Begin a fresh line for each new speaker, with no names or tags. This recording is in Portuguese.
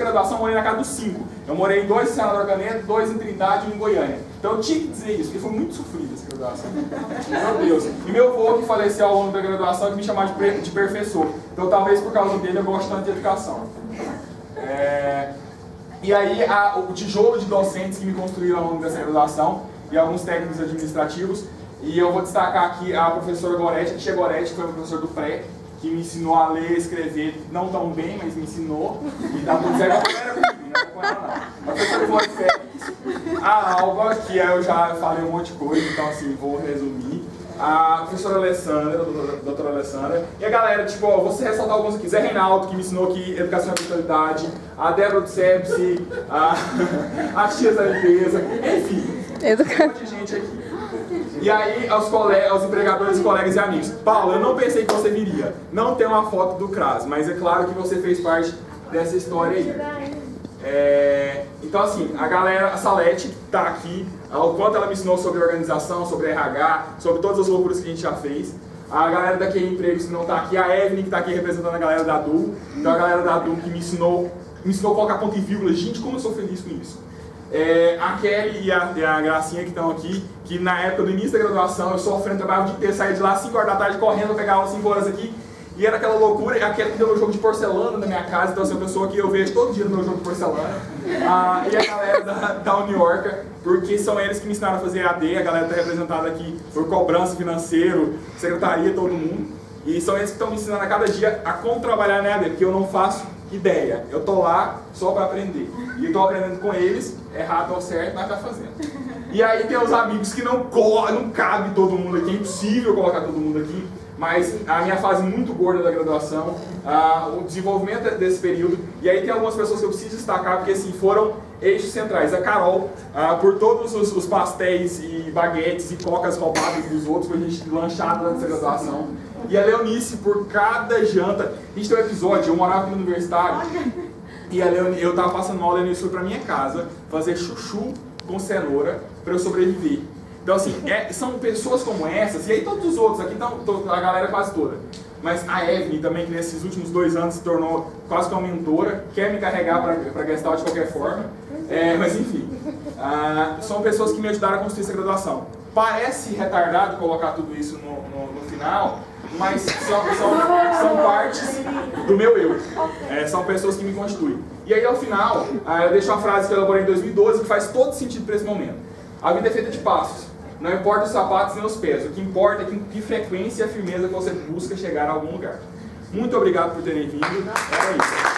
graduação, eu morei na casa dos 5. Eu morei em 2 em Senador Canedo, 2 em Trindade e 1 em Goiânia. Então eu tinha que dizer isso, porque foi muito sofrido essa graduação. Meu Deus. E meu avô, que faleceu ao longo da graduação, que me chamava de professor. Então talvez por causa dele eu gosto tanto de educação. E aí o tijolo de docentes que me construíram ao longo dessa graduação e alguns técnicos administrativos. E eu vou destacar aqui a professora Goretti, a tia Goretti, que foi uma professora do pré, que me ensinou a ler e escrever, não tão bem, mas me ensinou. E dá tudo certo, não era comigo, não era com ela não. A professora Flor Félix, a Alba, que eu já falei um monte de coisa, então assim, vou resumir. A professora Alessandra, a doutora Alessandra. E a galera, tipo, ó, vou ressaltar alguns aqui. Zé Reinaldo, que me ensinou aqui Educação e Espiritualidade. A Débora do Sepsi, a tia da limpeza, enfim. Um monte de gente aqui. E aí, aos empregadores, colegas e amigos. Paulo, eu não pensei que você viria. Não tem uma foto do CRAS, mas é claro que você fez parte dessa história aí. Então assim, a galera, a Salete, que está aqui, o quanto ela me ensinou sobre organização, sobre RH, sobre todas as loucuras que a gente já fez. A galera da QI Empregos que não está aqui, a Evelyn que está aqui representando a galera da DU. Então a galera da DU que me ensinou a colocar ponto e vírgula. Gente, como eu sou feliz com isso. A Kelly e a Gracinha que estão aqui, que na época do início da graduação eu sofrendo, trabalhava o dia inteiro, saía de lá às 5 horas da tarde correndo, pegava aula 5 horas aqui. E era aquela loucura, a Kelly deu meu jogo de porcelana na minha casa, então assim, uma pessoa que eu vejo todo dia no meu jogo de porcelana. E a galera da Uniorca, porque são eles que me ensinaram a fazer AD, a galera está representada aqui por cobrança, financeiro, secretaria, todo mundo. E são eles que estão me ensinando a cada dia a como trabalhar na AD, porque eu não faço ideia. Eu tô lá só para aprender. E eu tô aprendendo com eles, errado ou certo, nós tá fazendo. E aí tem os amigos que não cabe todo mundo aqui, é impossível colocar todo mundo aqui. Mas a minha fase muito gorda da graduação, o desenvolvimento desse período, e aí tem algumas pessoas que eu preciso destacar, porque assim, foram eixos centrais. A Carol, por todos os pastéis e baguetes e cocas roubadas dos outros, pra gente lanchar durante essa graduação. E a Leonice, por cada janta. A gente tem um episódio, eu morava no universitário, e eu tava passando mal, a Leonice foi pra minha casa fazer chuchu com cenoura para eu sobreviver. Então assim, são pessoas como essas, e aí todos os outros, aqui estão a galera quase toda. Mas a Evelyn também, que nesses últimos 2 anos se tornou quase que uma mentora, quer me carregar para Gestalt de qualquer forma. Mas enfim, são pessoas que me ajudaram a construir essa graduação. Parece retardado colocar tudo isso no final, mas são partes do meu eu. São pessoas que me constituem. E aí ao final, eu deixo uma frase que eu elaborei em 2012 que faz todo sentido para esse momento. A vida é feita de passos. Não importa os sapatos nem os pés, o que importa é com que frequência e a firmeza que você busca chegar a algum lugar. Muito obrigado por terem vindo. Era isso.